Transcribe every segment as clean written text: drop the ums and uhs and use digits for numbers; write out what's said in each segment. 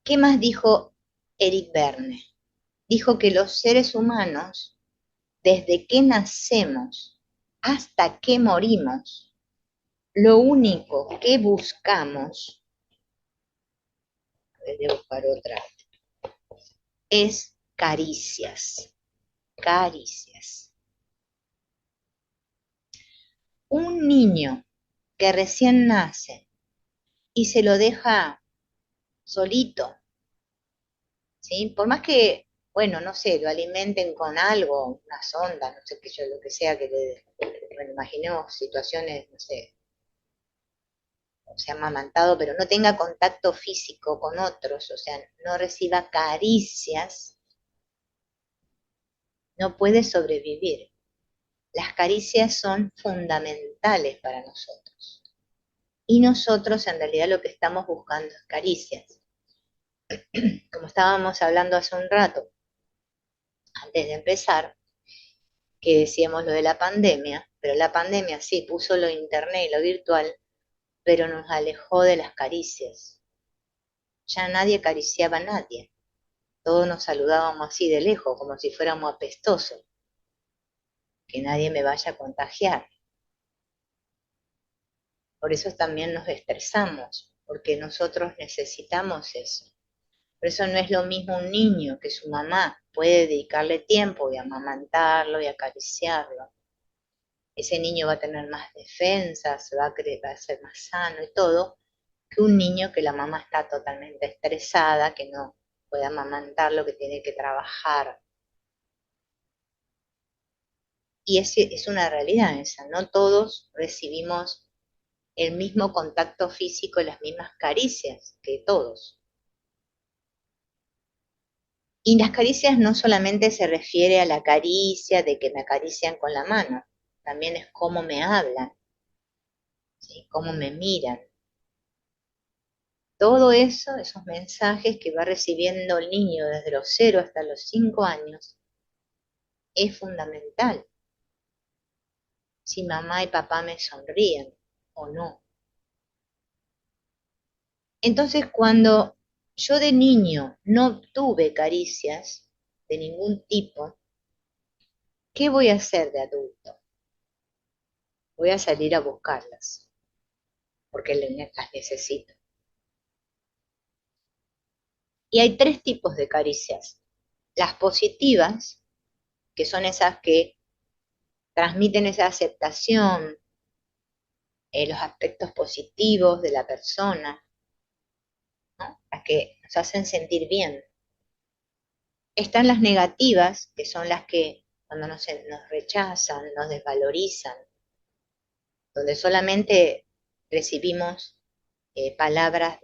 ¿Qué más dijo Eric Berne? Dijo que los seres humanos, desde que nacemos hasta que morimos, lo único que buscamos, voy a buscar otra, es caricias, caricias. Un niño que recién nace y se lo deja solito, ¿sí? Por más que, bueno, no sé, lo alimenten con algo, una sonda, no sé qué yo, lo que sea que le, bueno, imaginemos situaciones, no sé, o sea, amamantado, pero no tenga contacto físico con otros, o sea, no reciba caricias, no puede sobrevivir. Las caricias son fundamentales para nosotros. Y nosotros en realidad lo que estamos buscando es caricias. Como estábamos hablando hace un rato, antes de empezar, que decíamos lo de la pandemia, pero la pandemia sí puso lo internet y lo virtual, pero nos alejó de las caricias. Ya nadie acariciaba a nadie. Todos nos saludábamos así de lejos, como si fuéramos apestosos, que nadie me vaya a contagiar. Por eso también nos estresamos, porque nosotros necesitamos eso. Por eso no es lo mismo un niño que su mamá puede dedicarle tiempo y amamantarlo y acariciarlo. Ese niño va a tener más defensas, va a ser más sano y todo, que un niño que la mamá está totalmente estresada, que no puede amamantarlo, que tiene que trabajar. Y es una realidad esa, no todos recibimos el mismo contacto físico, las mismas caricias que todos. Y las caricias no solamente se refiere a la caricia de que me acarician con la mano, también es cómo me hablan, ¿sí? Cómo me miran. Todo eso, esos mensajes que va recibiendo el niño desde los 0 hasta los 5 años, es fundamental. Si mamá y papá me sonríen o no. Entonces, cuando yo de niño no obtuve caricias de ningún tipo, ¿qué voy a hacer de adulto? Voy a salir a buscarlas, porque las necesito. Y hay tres tipos de caricias. Las positivas, que son esas que transmiten esa aceptación, los aspectos positivos de la persona, ¿no? Las que nos hacen sentir bien. Están las negativas, que son las que cuando nos rechazan, nos desvalorizan, donde solamente recibimos palabras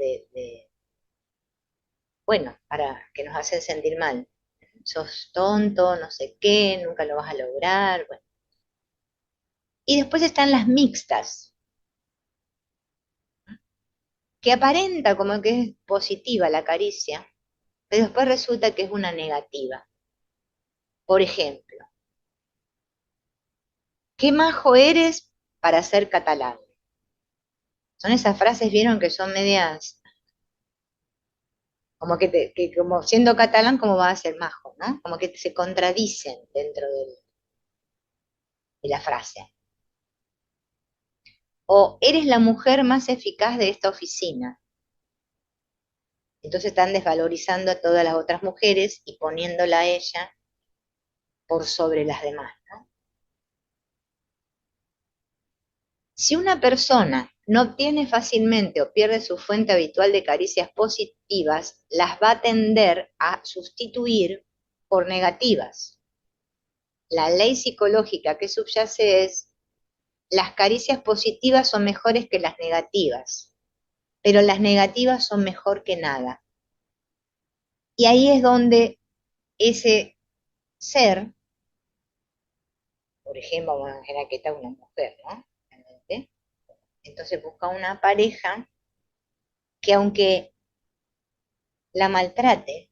bueno, para que nos hacen sentir mal. Sos tonto, no sé qué, nunca lo vas a lograr. Bueno. Y después están las mixtas, que aparenta como que es positiva la caricia, pero después resulta que es una negativa. Por ejemplo, ¿qué majo eres para ser catalán? Son esas frases, vieron, que son medias, como que como siendo catalán, ¿cómo va a ser majo, no? Como que se contradicen dentro de la frase. O eres la mujer más eficaz de esta oficina. Entonces están desvalorizando a todas las otras mujeres y poniéndola a ella por sobre las demás, ¿no? Si una persona no obtiene fácilmente o pierde su fuente habitual de caricias positivas, las va a tender a sustituir por negativas. La ley psicológica que subyace es, las caricias positivas son mejores que las negativas, pero las negativas son mejor que nada. Y ahí es donde ese ser, por ejemplo, vamos a imaginar que está una mujer, ¿no? Entonces busca una pareja que aunque la maltrate,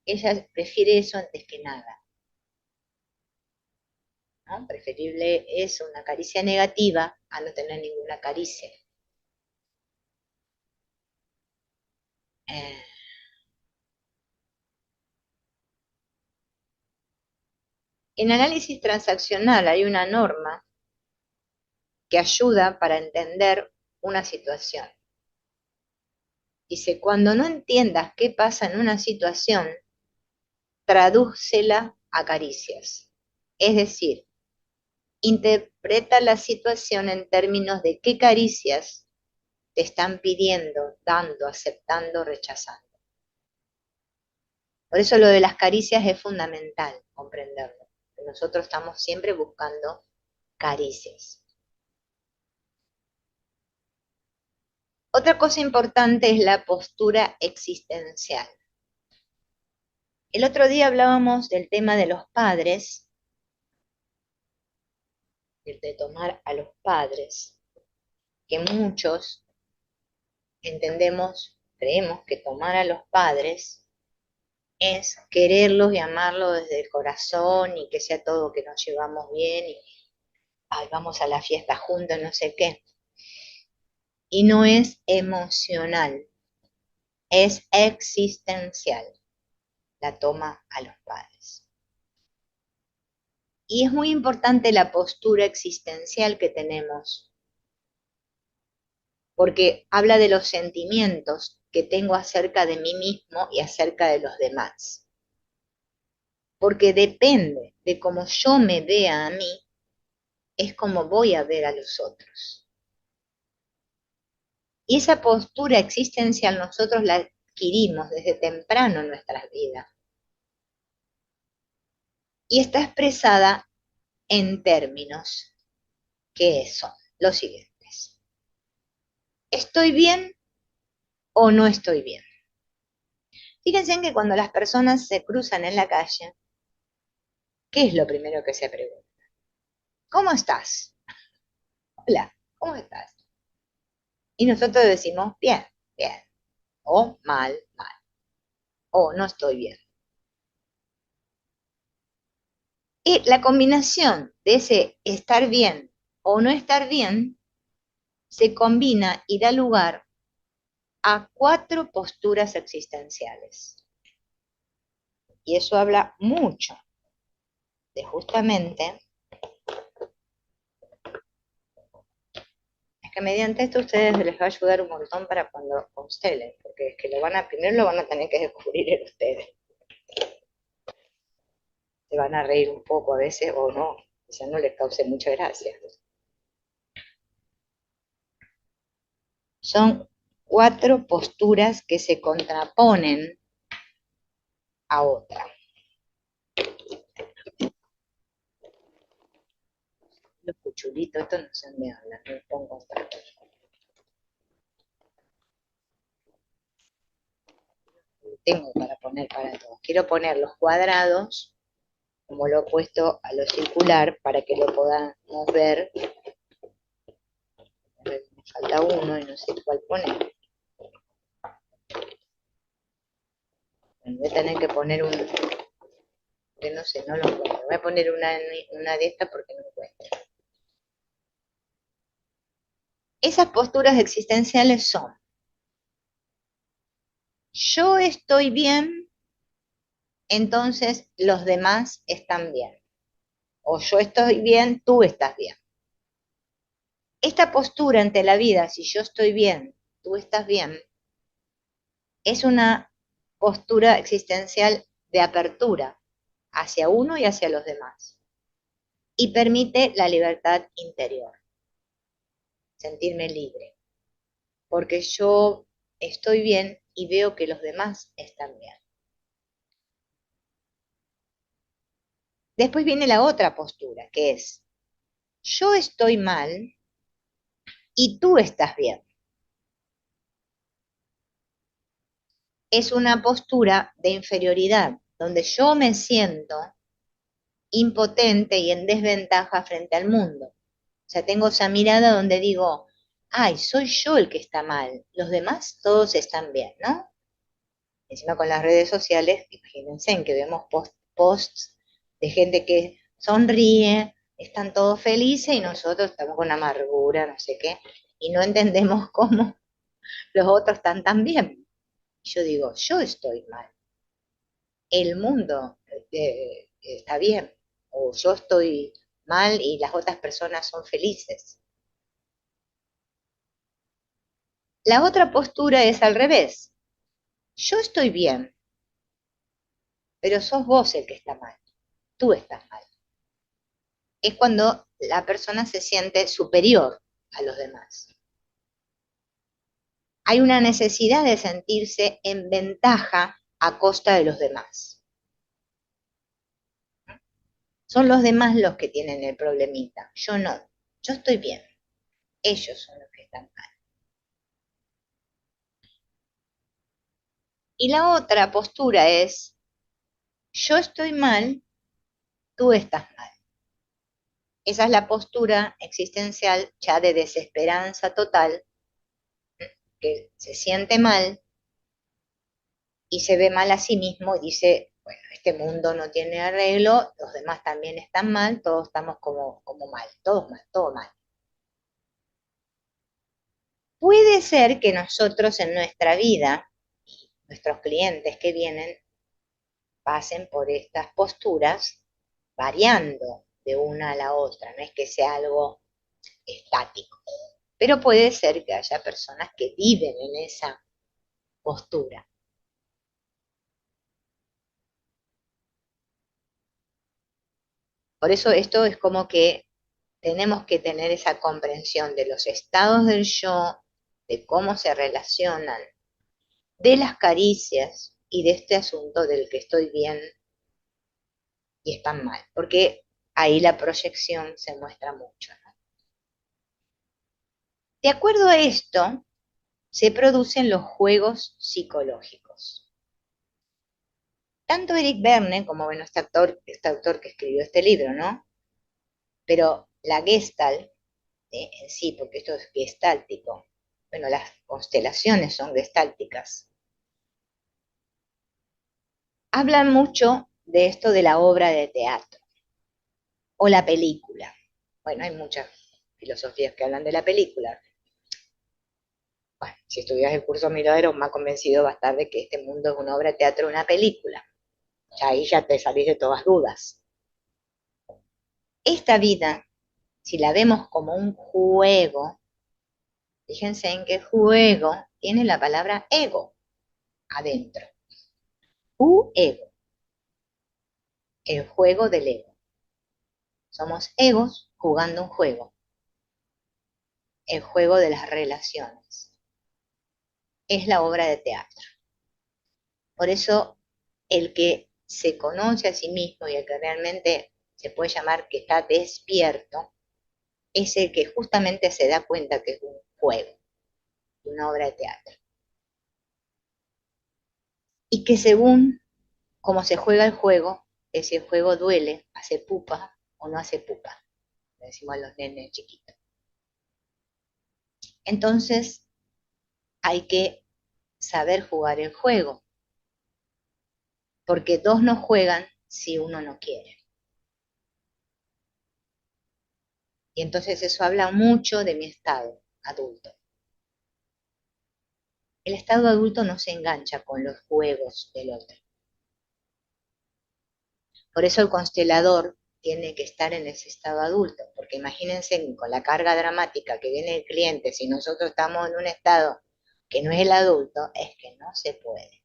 ella prefiere eso antes que nada, ¿no? Preferible es una caricia negativa a no tener ninguna caricia. Eh, En análisis transaccional hay una norma que ayuda para entender una situación. Dice, cuando no entiendas qué pasa en una situación, tradúcela a caricias. Es decir, interpreta la situación en términos de qué caricias te están pidiendo, dando, aceptando, rechazando. Por eso lo de las caricias es fundamental comprenderlo. Nosotros estamos siempre buscando caricias. Otra cosa importante es la postura existencial. El otro día hablábamos del tema de los padres, de tomar a los padres, que muchos entendemos, creemos que tomar a los padres es quererlos y amarlos desde el corazón y que sea todo que nos llevamos bien y ay, vamos a la fiesta juntos, no sé qué. Y no es emocional, es existencial la toma a los padres. Y es muy importante la postura existencial que tenemos, porque habla de los sentimientos que tengo acerca de mí mismo y acerca de los demás. Porque depende de cómo yo me vea a mí, es como voy a ver a los otros. Y esa postura existencial nosotros la adquirimos desde temprano en nuestras vidas. Y está expresada en términos que son los siguientes. ¿Estoy bien o no estoy bien? Fíjense en que cuando las personas se cruzan en la calle, ¿qué es lo primero que se pregunta? ¿Cómo estás? Hola, ¿cómo estás? Y nosotros decimos, bien, bien, o mal, mal, o no estoy bien. Y la combinación de ese estar bien o no estar bien se combina y da lugar a 4 posturas existenciales. Y eso habla mucho de justamente, es que mediante esto a ustedes les va a ayudar un montón para cuando constelen, porque es que primero lo van a tener que descubrir en ustedes. Se van a reír un poco a veces o no, quizás no les cause mucha gracia. Son 4 posturas que se contraponen a otra. Los cuchulitos, estos no se me hablan, no los pongo hasta. Tengo para poner para todos. Quiero poner los cuadrados, como lo he puesto a lo circular, para que lo podamos ver. Me falta uno y no sé cuál poner. Voy a tener que poner un, que no sé, no lo encuentro. Voy a poner una de estas porque no encuentro. Esas posturas existenciales son: yo estoy bien, entonces los demás están bien. O yo estoy bien, tú estás bien. Esta postura ante la vida, si yo estoy bien, tú estás bien, es una postura existencial de apertura hacia uno y hacia los demás. Y permite la libertad interior, sentirme libre, porque yo estoy bien y veo que los demás están bien. Después viene la otra postura, que es: yo estoy mal y tú estás bien. Es una postura de inferioridad, donde yo me siento impotente y en desventaja frente al mundo. O sea, tengo esa mirada donde digo, ay, soy yo el que está mal, los demás todos están bien, ¿no? Encima con las redes sociales, imagínense en que vemos posts de gente que sonríe, están todos felices y nosotros estamos con amargura, no sé qué, y no entendemos cómo los otros están tan bien. Yo digo, yo estoy mal, el mundo está bien, o yo estoy mal y las otras personas son felices. La otra postura es al revés. Yo estoy bien, pero sos vos el que está mal. Tú estás mal. Es cuando la persona se siente superior a los demás. Hay una necesidad de sentirse en ventaja a costa de los demás. Son los demás los que tienen el problemita, yo no. Yo estoy bien, ellos son los que están mal. Y la otra postura es, yo estoy mal, tú estás mal. Esa es la postura existencial ya de desesperanza total, que se siente mal y se ve mal a sí mismo y dice, bueno, este mundo no tiene arreglo, los demás también están mal, todos estamos como mal, todos mal, todo mal. Puede ser que nosotros en nuestra vida, nuestros clientes que vienen, pasen por estas posturas variando de una a la otra, no es que sea algo estático, pero puede ser que haya personas que viven en esa postura. Por eso esto es como que tenemos que tener esa comprensión de los estados del yo, de cómo se relacionan, de las caricias y de este asunto del que estoy bien y están mal, porque ahí la proyección se muestra mucho, ¿no? De acuerdo a esto, se producen los juegos psicológicos. Tanto Eric Berne como, bueno, este autor que escribió este libro, ¿no? Pero la Gestalt, en sí, porque esto es gestáltico, bueno, las constelaciones son gestálticas, hablan mucho de esto de la obra de teatro o la película. Bueno, hay muchas filosofías que hablan de la película. Bueno, si estudias el curso Miradero, más convencido va a estar de que este mundo es una obra de teatro, una película. Ya ahí ya te salís de todas dudas. Esta vida, si la vemos como un juego, fíjense en qué juego tiene la palabra ego adentro. Ego, el juego del ego. Somos egos jugando un juego, el juego de las relaciones. Es la obra de teatro. Por eso, el que se conoce a sí mismo y el que realmente se puede llamar que está despierto, es el que justamente se da cuenta que es un juego, una obra de teatro. Y que según cómo se juega el juego, ese juego duele, hace pupa o no hace pupa, le decimos a los nenes chiquitos. Entonces, hay que saber jugar el juego, porque dos no juegan si uno no quiere. Y entonces eso habla mucho de mi estado adulto. El estado adulto no se engancha con los juegos del otro. Por eso el constelador tiene que estar en ese estado adulto, porque imagínense con la carga dramática que viene el cliente, si nosotros estamos en un estado que no es el adulto, es que no se puede.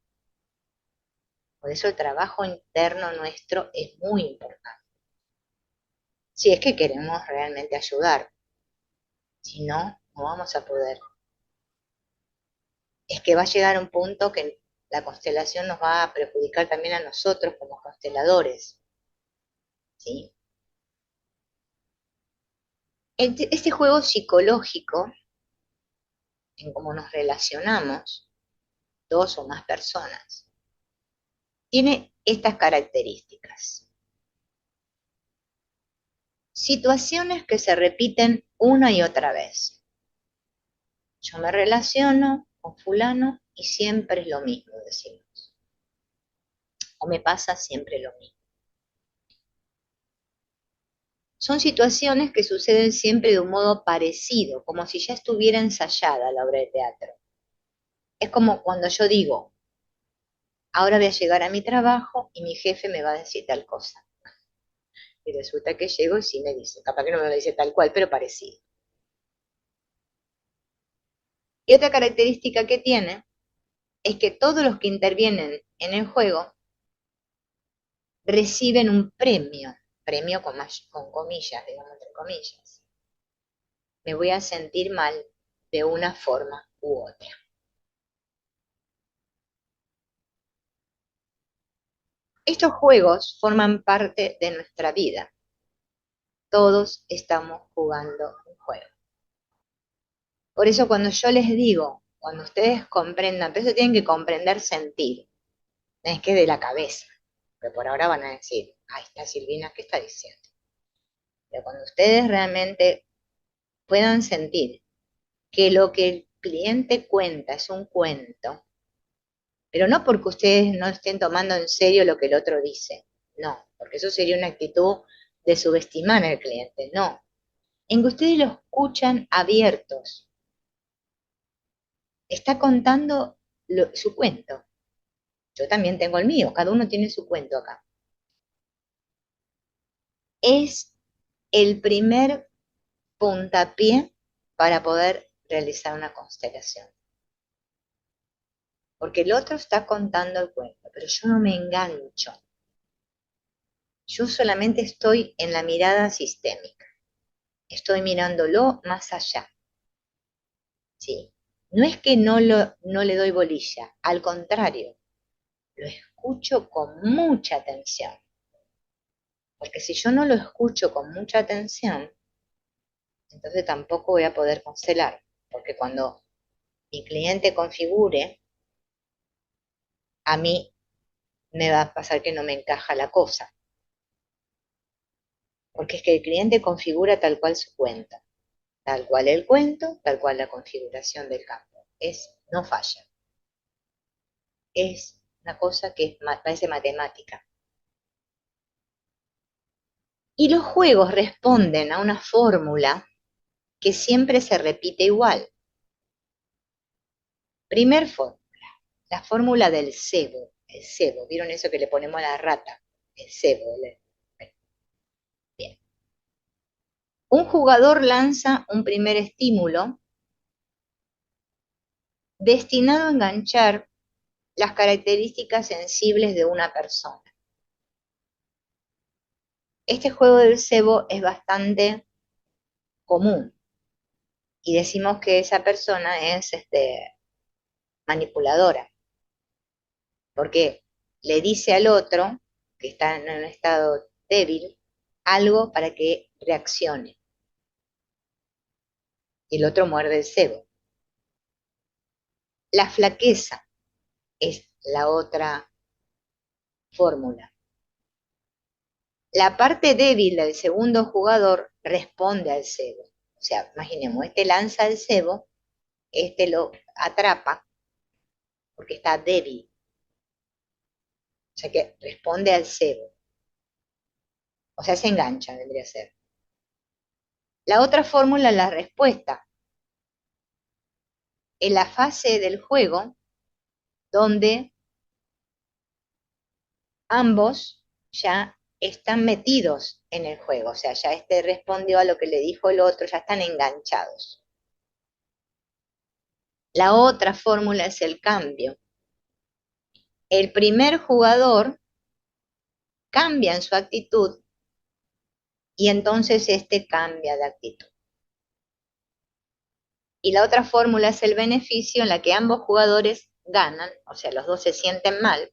Por eso el trabajo interno nuestro es muy importante. Si es que queremos realmente ayudar, si no, no vamos a poder. Es que va a llegar un punto que la constelación nos va a perjudicar también a nosotros como consteladores, ¿sí? Este juego psicológico, en cómo nos relacionamos, dos o más personas, tiene estas características. Situaciones que se repiten una y otra vez. Yo me relaciono con fulano y siempre es lo mismo, decimos. O me pasa siempre lo mismo. Son situaciones que suceden siempre de un modo parecido, como si ya estuviera ensayada la obra de teatro. Es como cuando yo digo, ahora voy a llegar a mi trabajo y mi jefe me va a decir tal cosa. Y resulta que llego y sí me dice, capaz que no me lo dice tal cual, pero parecido. Y otra característica que tiene es que todos los que intervienen en el juego reciben un premio con comillas, digamos, entre comillas. Me voy a sentir mal de una forma u otra. Estos juegos forman parte de nuestra vida. Todos estamos jugando un juego. Por eso cuando yo les digo, cuando ustedes comprendan, pero eso tienen que comprender sentir, no es que de la cabeza, que por ahora van a decir, ahí está Silvina, ¿qué está diciendo? Pero cuando ustedes realmente puedan sentir que lo que el cliente cuenta es un cuento, pero no porque ustedes no estén tomando en serio lo que el otro dice, no, porque eso sería una actitud de subestimar al cliente, no, en que ustedes lo escuchan abiertos, está contando su cuento, yo también tengo el mío, cada uno tiene su cuento acá. Es el primer puntapié para poder realizar una constelación. Porque el otro está contando el cuento, pero yo no me engancho. Yo solamente estoy en la mirada sistémica. Estoy mirándolo más allá. ¿Sí? No es que no le doy bolilla, al contrario, lo escucho con mucha atención. Porque si yo no lo escucho con mucha atención, entonces tampoco voy a poder constelar. Porque cuando mi cliente configure, a mí me va a pasar que no me encaja la cosa. Porque es que el cliente configura tal cual su cuenta. Tal cual el cuento, tal cual la configuración del campo. No falla. Es una cosa que parece matemática. Y los juegos responden a una fórmula que siempre se repite igual. Primer fórmula, la fórmula del cebo. El cebo, ¿vieron eso que le ponemos a la rata? El cebo. Bien. Un jugador lanza un primer estímulo destinado a enganchar las características sensibles de una persona. Este juego del cebo es bastante común y decimos que esa persona es manipuladora, porque le dice al otro, que está en un estado débil, algo para que reaccione, y el otro muerde el cebo. La flaqueza es la otra fórmula. La parte débil del segundo jugador responde al cebo. O sea, imaginemos, este lanza el cebo, este lo atrapa porque está débil. O sea que responde al cebo. O sea, se engancha, vendría a ser. La otra fórmula es la respuesta. En la fase del juego donde ambos ya están metidos en el juego, o sea, ya este respondió a lo que le dijo el otro, ya están enganchados. La otra fórmula es el cambio. El primer jugador cambia en su actitud y entonces este cambia de actitud. Y la otra fórmula es el beneficio en la que ambos jugadores ganan, o sea, los dos se sienten mal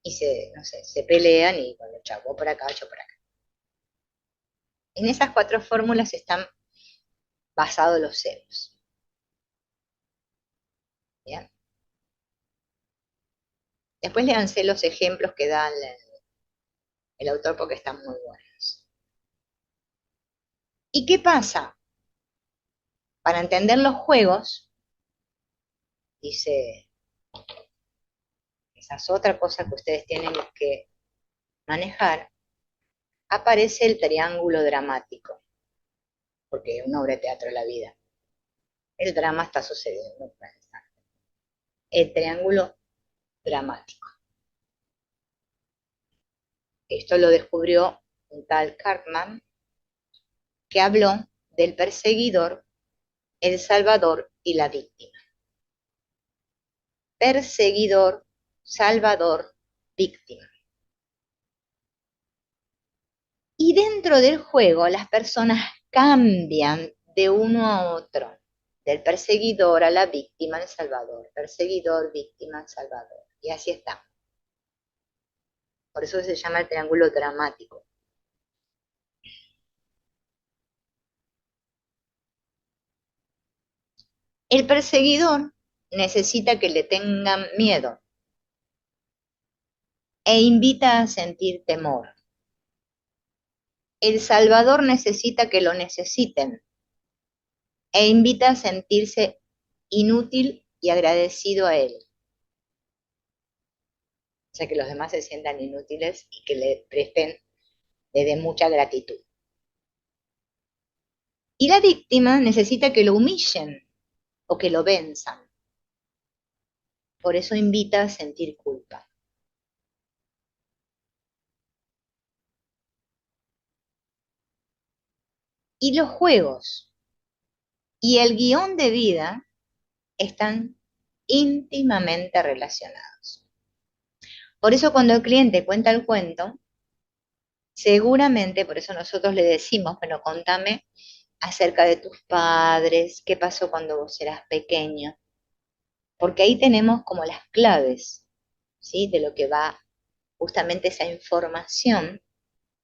y no sé, se pelean y bueno, chao, vos por acá, yo por acá. En esas cuatro fórmulas están basados los celos. ¿Bien? Después léanse los ejemplos que da el autor porque están muy buenos. ¿Y qué pasa? Para entender los juegos, dice, esa es otra cosa que ustedes tienen que manejar, aparece el triángulo dramático, porque es una obra de teatro de la vida. El drama está sucediendo. El triángulo dramático. Esto lo descubrió un tal Cartman, que habló del perseguidor, el salvador y la víctima. Perseguidor, salvador, víctima. Y dentro del juego las personas cambian de uno a otro, del perseguidor a la víctima al salvador, perseguidor, víctima, salvador. Y así está. Por eso se llama el triángulo dramático. El perseguidor necesita que le tengan miedo e invita a sentir temor. El salvador necesita que lo necesiten e invita a sentirse inútil y agradecido a él. O sea, que los demás se sientan inútiles y que le den mucha gratitud. Y la víctima necesita que lo humillen o que lo venzan. Por eso invita a sentir culpa. Y los juegos y el guión de vida están íntimamente relacionados. Por eso cuando el cliente cuenta el cuento, seguramente, por eso nosotros le decimos, bueno, contame acerca de tus padres, qué pasó cuando vos eras pequeño, porque ahí tenemos como las claves, ¿sí? De lo que va justamente esa información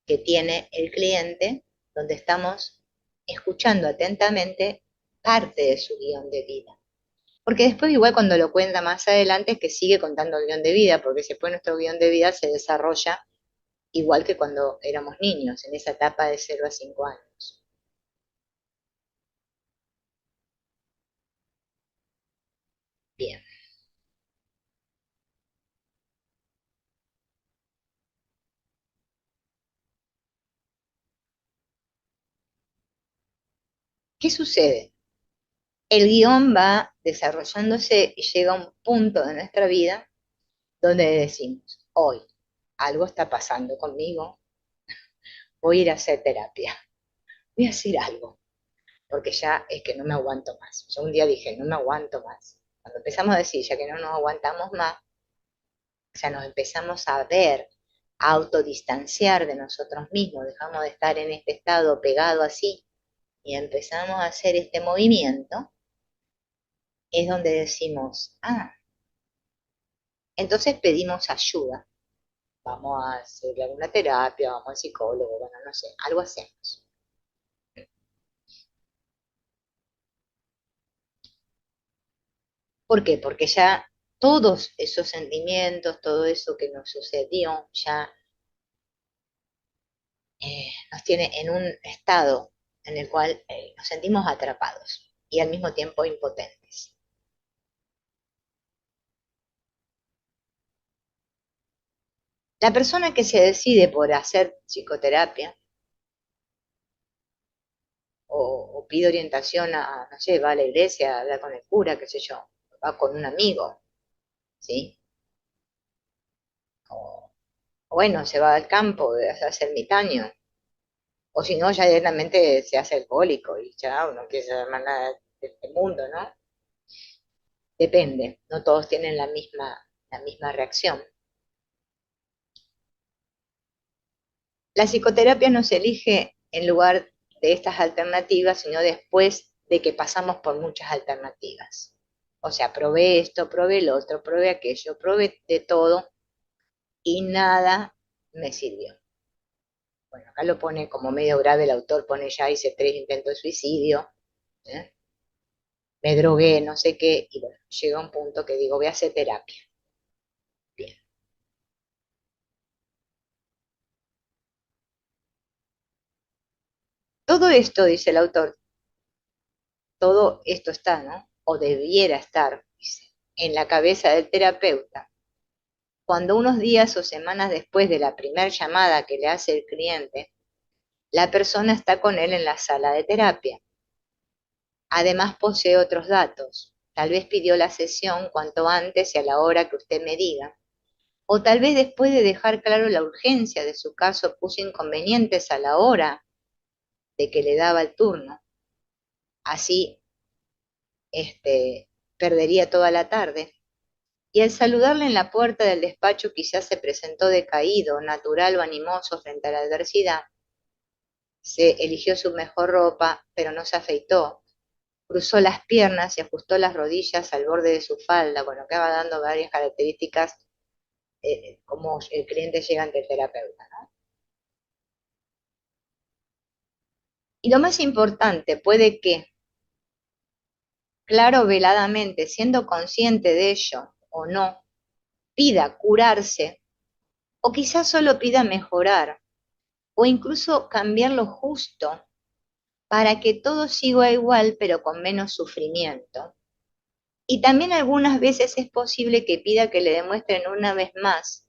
que tiene el cliente, donde estamos escuchando atentamente parte de su guión de vida. Porque después igual cuando lo cuenta más adelante es que sigue contando el guión de vida, porque después nuestro guión de vida se desarrolla igual que cuando éramos niños, en esa etapa de 0 a 5 años. Bien. ¿Qué sucede? El guión va desarrollándose y llega a un punto de nuestra vida donde decimos, hoy algo está pasando conmigo, voy a ir a hacer terapia, voy a hacer algo, porque ya es que no me aguanto más. Yo un día dije, no me aguanto más. Cuando empezamos a decir, ya que no nos aguantamos más, ya nos empezamos a ver, a autodistanciar de nosotros mismos, dejamos de estar en este estado pegado así y empezamos a hacer este movimiento, es donde decimos, ah, entonces pedimos ayuda. Vamos a hacer alguna terapia, vamos al psicólogo, bueno, no sé, algo hacemos. ¿Por qué? Porque ya todos esos sentimientos, todo eso que nos sucedió, ya nos tiene en un estado en el cual nos sentimos atrapados y al mismo tiempo impotentes. La persona que se decide por hacer psicoterapia o pide orientación a, no sé, va a la iglesia, habla con el cura, qué sé yo, va con un amigo, ¿sí? O bueno, se va al campo a hacer ermitaño, o si no, ya directamente se hace alcohólico y ya uno quiere saber más nada de este mundo, ¿no? Depende, no todos tienen la misma reacción. La psicoterapia no se elige en lugar de estas alternativas, sino después de que pasamos por muchas alternativas. O sea, probé esto, probé el otro, probé aquello, probé de todo y nada me sirvió. Bueno, acá lo pone como medio grave el autor, pone ya hice 3 intentos de suicidio, ¿eh? Me drogué, no sé qué, y bueno, llega un punto que digo, voy a hacer terapia. Bien. Todo esto, dice el autor, todo esto está, ¿no? O debiera estar, dice, en la cabeza del terapeuta, cuando unos días o semanas después de la primera llamada que le hace el cliente, la persona está con él en la sala de terapia. Además posee otros datos. Tal vez pidió la sesión cuanto antes y a la hora que usted me diga. O tal vez después de dejar claro la urgencia de su caso puso inconvenientes a la hora de que le daba el turno. Así, perdería toda la tarde. Y al saludarle en la puerta del despacho quizás se presentó decaído, natural o animoso frente a la adversidad. Se eligió su mejor ropa, pero no se afeitó. Cruzó las piernas y ajustó las rodillas al borde de su falda, bueno, que va dando varias características como el cliente llega ante el terapeuta, ¿no? Y lo más importante, puede que, claro, veladamente, siendo consciente de ello o no, pida curarse, o quizás solo pida mejorar, o incluso cambiar lo justo para que todo siga igual pero con menos sufrimiento. Y también algunas veces es posible que pida que le demuestren una vez más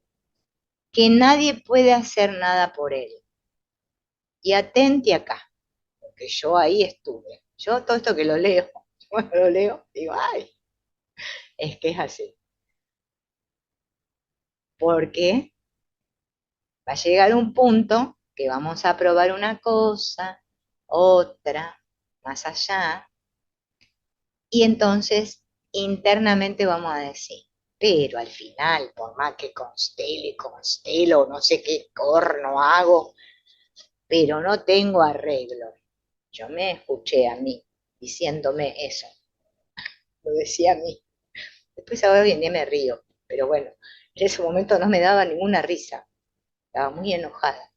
que nadie puede hacer nada por él. Y atente acá, porque yo ahí estuve. Yo todo esto que lo leo, cuando lo leo, digo, ay, es que es así. Porque va a llegar un punto que vamos a probar una cosa, otra, más allá, y entonces internamente vamos a decir, pero al final, por más que constelo, no sé qué corno hago, pero no tengo arreglo. Yo me escuché a mí diciéndome eso, lo decía a mí. Después ahora hoy en día me río, pero bueno, en ese momento no me daba ninguna risa, estaba muy enojada,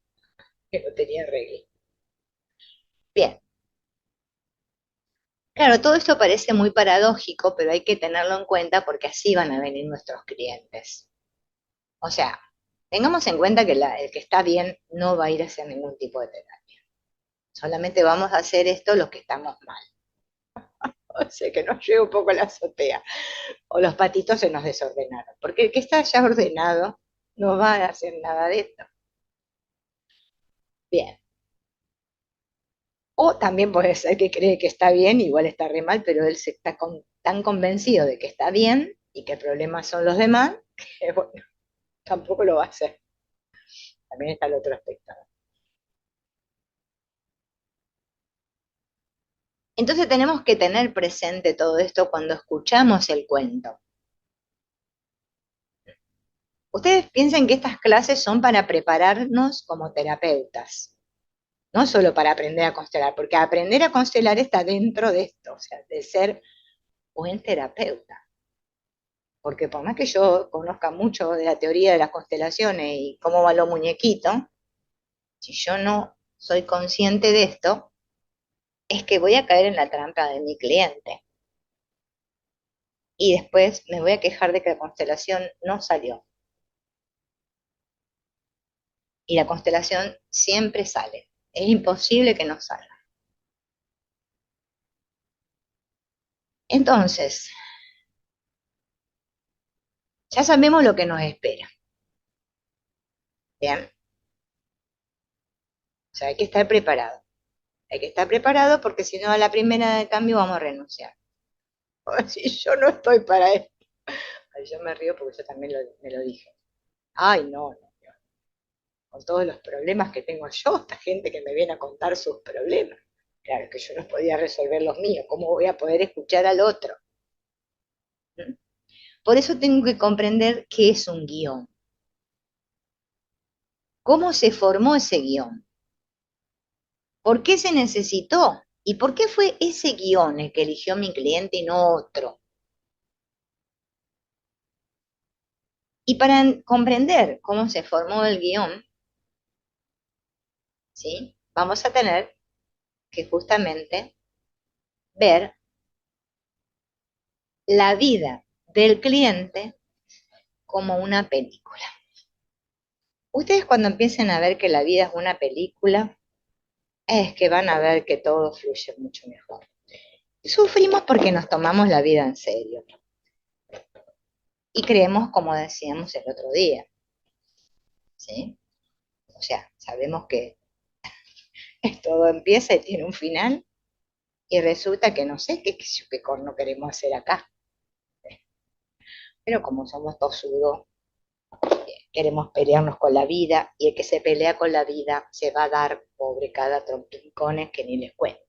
que no tenía arreglo. Bien, claro, todo esto parece muy paradójico, pero hay que tenerlo en cuenta porque así van a venir nuestros clientes. O sea, tengamos en cuenta que el que está bien no va a ir a hacer ningún tipo de terapia. Solamente vamos a hacer esto los que estamos mal. O sea, que nos lleve un poco la azotea. O los patitos se nos desordenaron. Porque el que está ya ordenado no va a hacer nada de esto. Bien. O también puede ser que cree que está bien, igual está re mal, pero él se está tan convencido de que está bien y que el problema son los demás, que bueno, tampoco lo va a hacer. También está el otro aspecto. Entonces tenemos que tener presente todo esto cuando escuchamos el cuento. Ustedes piensen que estas clases son para prepararnos como terapeutas, no solo para aprender a constelar, porque aprender a constelar está dentro de esto, o sea, de ser buen terapeuta. Porque por más que yo conozca mucho de la teoría de las constelaciones y cómo va lo muñequito, si yo no soy consciente de esto, es que voy a caer en la trampa de mi cliente. Y después me voy a quejar de que la constelación no salió. Y la constelación siempre sale. Es imposible que no salga. Entonces, ya sabemos lo que nos espera. Bien, o sea, hay que estar preparado. Hay que estar preparado porque si no a la primera de cambio vamos a renunciar. Si yo no estoy para esto. Ay, yo me río porque yo también me lo dije. Ay, no, no, con todos los problemas que tengo yo, esta gente que me viene a contar sus problemas. Claro, que yo no podía resolver los míos. ¿Cómo voy a poder escuchar al otro? ¿Mm? Por eso tengo que comprender qué es un guión. ¿Cómo se formó ese guión? ¿Por qué se necesitó? ¿Y por qué fue ese guión el que eligió mi cliente y no otro? Y para comprender cómo se formó el guión, ¿sí? Vamos a tener que justamente ver la vida del cliente como una película. Ustedes cuando empiecen a ver que la vida es una película, es que van a ver que todo fluye mucho mejor. Sufrimos porque nos tomamos la vida en serio y creemos, como decíamos el otro día, ¿sí? O sea, sabemos que todo empieza y tiene un final y resulta que no sé qué corno queremos hacer acá. Pero como somos tosudos, queremos pelearnos con la vida y el que se pelea con la vida se va a dar, pobre cada trompicones que ni les cuento.